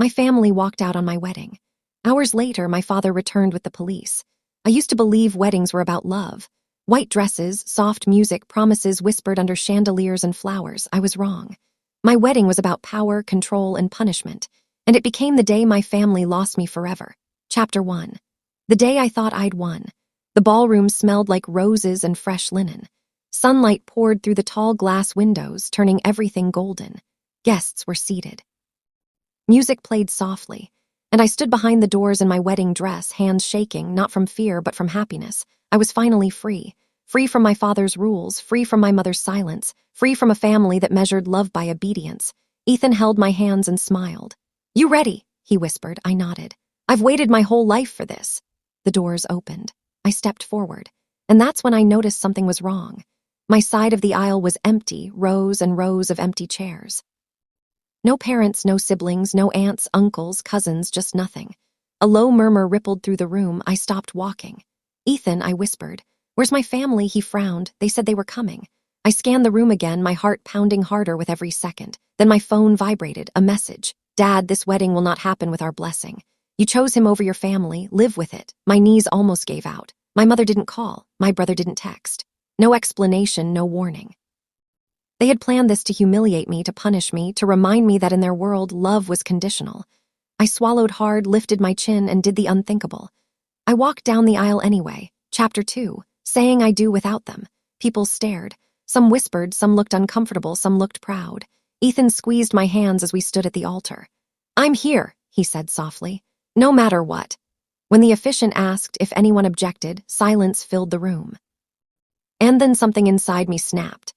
My family walked out on my wedding. Hours later, my father returned with the police. I used to believe weddings were about love. White dresses, soft music, promises whispered under chandeliers and flowers. I was wrong. My wedding was about power, control, and punishment, and it became the day my family lost me forever. Chapter 1. The day I thought I'd won. The ballroom smelled like roses and fresh linen. Sunlight poured through the tall glass windows, turning everything golden. Guests were seated. Music played softly, and I stood behind the doors in my wedding dress, hands shaking, not from fear but from happiness. I was finally free. Free from my father's rules, free from my mother's silence, free from a family that measured love by obedience. Ethan held my hands and smiled. "You ready?" he whispered. I nodded. "I've waited my whole life for this." The doors opened. I stepped forward, and that's when I noticed something was wrong. My side of the aisle was empty, rows and rows of empty chairs. No parents, no siblings, no aunts, uncles, cousins, just nothing. A low murmur rippled through the room. I stopped walking. "Ethan," I whispered. "Where's my family?" He frowned. "They said they were coming." I scanned the room again, my heart pounding harder with every second. Then my phone vibrated, a message. "Dad, this wedding will not happen with our blessing. You chose him over your family. Live with it." My knees almost gave out. My mother didn't call. My brother didn't text. No explanation, no warning. They had planned this to humiliate me, to punish me, to remind me that in their world, love was conditional. I swallowed hard, lifted my chin, and did the unthinkable. I walked down the aisle anyway. Chapter 2. Saying I do without them. People stared. Some whispered, some looked uncomfortable, some looked proud. Ethan squeezed my hands as we stood at the altar. "I'm here," he said softly. "No matter what." When the officiant asked if anyone objected, silence filled the room. And then something inside me snapped.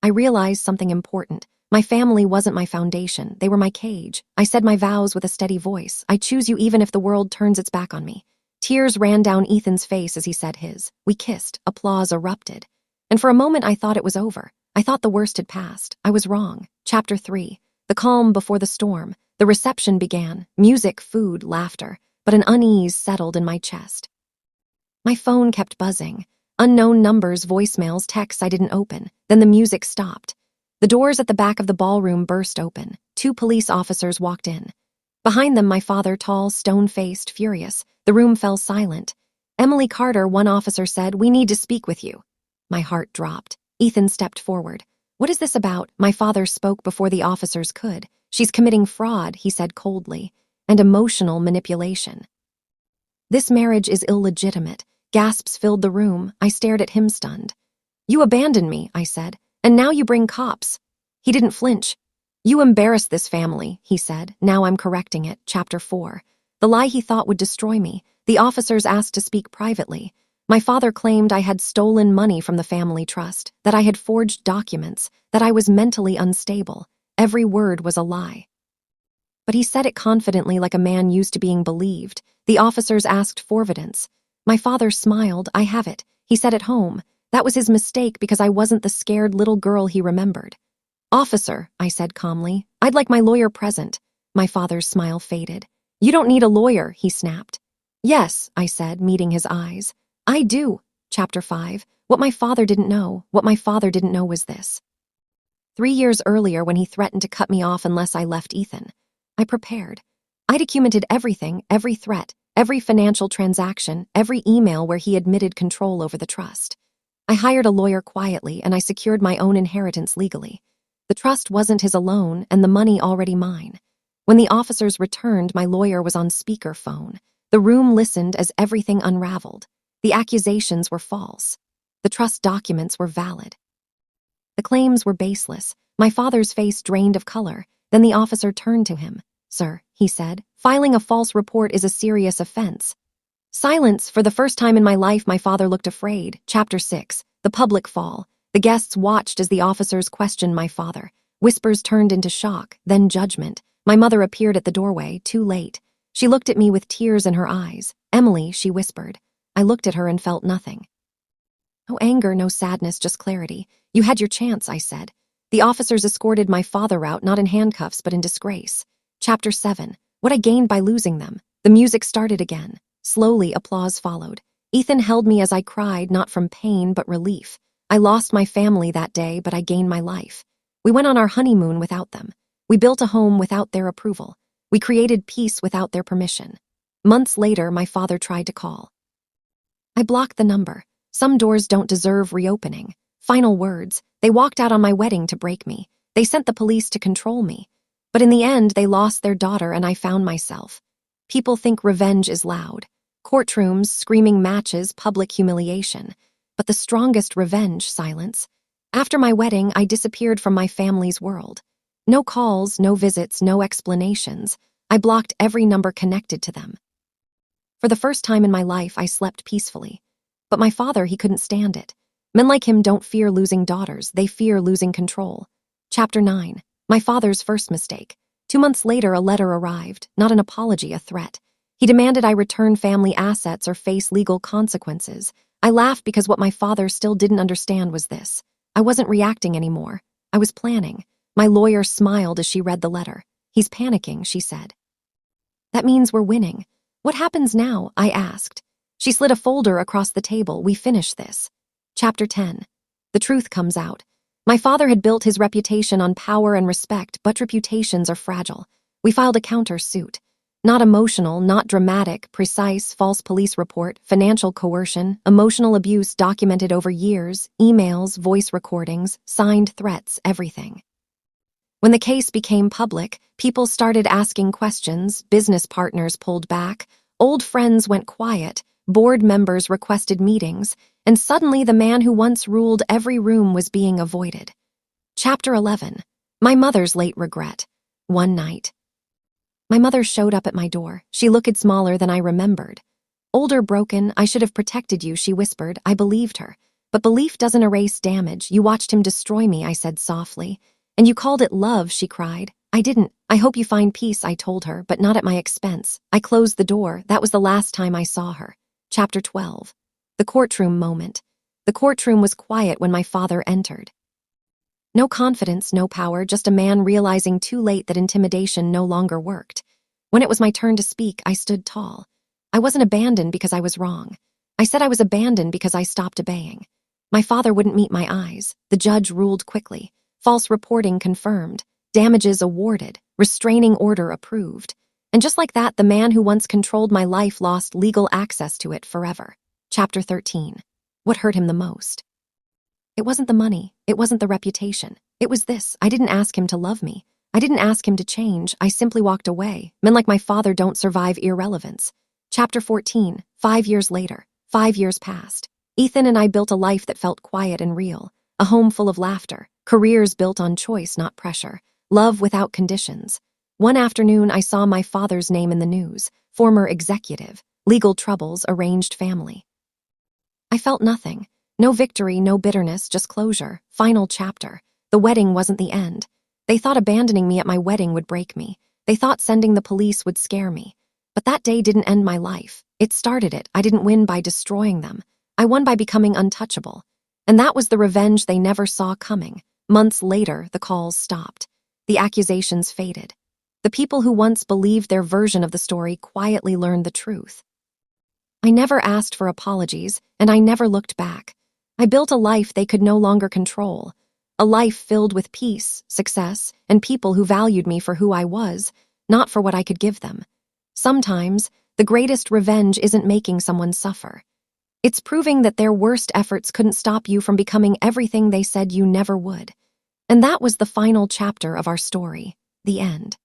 I realized something important. My family wasn't my foundation. They were my cage. I said my vows with a steady voice. "I choose you even if the world turns its back on me." Tears ran down Ethan's face as he said his. We kissed. Applause erupted. And for a moment I thought it was over. I thought the worst had passed. I was wrong. Chapter 3. The calm before the storm. The reception began. Music, food, laughter. But an unease settled in my chest. My phone kept buzzing. Unknown numbers, voicemails, texts I didn't open. Then the music stopped. The doors at the back of the ballroom burst open. 2 police officers walked in. Behind them, my father, tall, stone-faced, furious. The room fell silent. "Emily Carter," one officer said, "we need to speak with you." My heart dropped. Ethan stepped forward. "What is this about?" My father spoke before the officers could. "She's committing fraud," he said coldly, "and emotional manipulation. This marriage is illegitimate." Gasps filled the room. I stared at him stunned. "You abandoned me," I said, "and now you bring cops." He didn't flinch. "You embarrassed this family," he said. "Now I'm correcting it." Chapter 4. The lie he thought would destroy me. The officers asked to speak privately. My father claimed I had stolen money from the family trust, that I had forged documents, that I was mentally unstable. Every word was a lie. But he said it confidently, like a man used to being believed. The officers asked for evidence. My father smiled. "I have it. He said at home. That was his mistake because I wasn't the scared little girl he remembered." "Officer," I said calmly, "I'd like my lawyer present." My father's smile faded. "You don't need a lawyer," he snapped. "Yes," I said, meeting his eyes. "I do." Chapter 5. What my father didn't know. What my father didn't know was this. 3 years earlier, when he threatened to cut me off unless I left Ethan, I prepared. I documented everything, every threat, every financial transaction, every email where he admitted control over the trust. I hired a lawyer quietly, and I secured my own inheritance legally. The trust wasn't his alone, and the money already mine. When the officers returned, my lawyer was on speakerphone. The room listened as everything unraveled. The accusations were false. The trust documents were valid. The claims were baseless. My father's face drained of color. Then the officer turned to him. "Sir," he said, "filing a false report is a serious offense." Silence. For the first time in my life, my father looked afraid. Chapter 6. The public fall. The guests watched as the officers questioned my father. Whispers turned into shock, then judgment. My mother appeared at the doorway, too late. She looked at me with tears in her eyes. "Emily," she whispered. I looked at her and felt nothing. No anger, no sadness, just clarity. "You had your chance," I said. The officers escorted my father out, not in handcuffs, but in disgrace. Chapter 7. What I gained by losing them. The music started again. Slowly, applause followed. Ethan held me as I cried, not from pain, but relief. I lost my family that day, but I gained my life. We went on our honeymoon without them. We built a home without their approval. We created peace without their permission. Months later, my father tried to call. I blocked the number. Some doors don't deserve reopening. Final words. They walked out on my wedding to break me. They sent the police to control me. But in the end, they lost their daughter and I found myself. People think revenge is loud. Courtrooms, screaming matches, public humiliation. But the strongest revenge, silence. After my wedding, I disappeared from my family's world. No calls, no visits, no explanations. I blocked every number connected to them. For the first time in my life, I slept peacefully. But my father, he couldn't stand it. Men like him don't fear losing daughters, they fear losing control. Chapter 9. My father's first mistake. 2 months later, a letter arrived, not an apology, a threat. He demanded I return family assets or face legal consequences. I laughed because what my father still didn't understand was this. I wasn't reacting anymore. I was planning. My lawyer smiled as she read the letter. He's panicking, she said. That means we're winning. What happens now? I asked. She slid a folder across the table. We finish this. Chapter 10. The truth comes out. My father had built his reputation on power and respect, but reputations are fragile. We filed a counter-suit. Not emotional, not dramatic, precise, false police report, financial coercion, emotional abuse documented over years, emails, voice recordings, signed threats, everything. When the case became public, people started asking questions, business partners pulled back, old friends went quiet, board members requested meetings, and suddenly the man who once ruled every room was being avoided. Chapter 11. My mother's late regret. One night. My mother showed up at my door. She looked smaller than I remembered. Older, broken, I should have protected you, she whispered. I believed her. But belief doesn't erase damage. You watched him destroy me, I said softly. And you called it love, she cried. I didn't. I hope you find peace, I told her, but not at my expense. I closed the door. That was the last time I saw her. Chapter 12. The courtroom moment. The courtroom was quiet when my father entered. No confidence, no power, just a man realizing too late that intimidation no longer worked. When it was my turn to speak, I stood tall. I wasn't abandoned because I was wrong. I said I was abandoned because I stopped obeying. My father wouldn't meet my eyes. The judge ruled quickly. False reporting confirmed. Damages awarded. Restraining order approved. And just like that, the man who once controlled my life lost legal access to it forever. Chapter 13. What hurt him the most? It wasn't the money. It wasn't the reputation. It was this. I didn't ask him to love me. I didn't ask him to change. I simply walked away. Men like my father don't survive irrelevance. Chapter 14. 5 years later. 5 years passed. Ethan and I built a life that felt quiet and real. A home full of laughter. Careers built on choice, not pressure. Love without conditions. One afternoon, I saw my father's name in the news. Former executive. Legal troubles, arranged family. I felt nothing. No victory, no bitterness, just closure. Final chapter. The wedding wasn't the end. They thought abandoning me at my wedding would break me. They thought sending the police would scare me. But that day didn't end my life. It started it. I didn't win by destroying them. I won by becoming untouchable. And that was the revenge they never saw coming. Months later, the calls stopped. The accusations faded. The people who once believed their version of the story quietly learned the truth. I never asked for apologies, and I never looked back. I built a life they could no longer control. A life filled with peace, success, and people who valued me for who I was, not for what I could give them. Sometimes, the greatest revenge isn't making someone suffer. It's proving that their worst efforts couldn't stop you from becoming everything they said you never would. And that was the final chapter of our story, the end.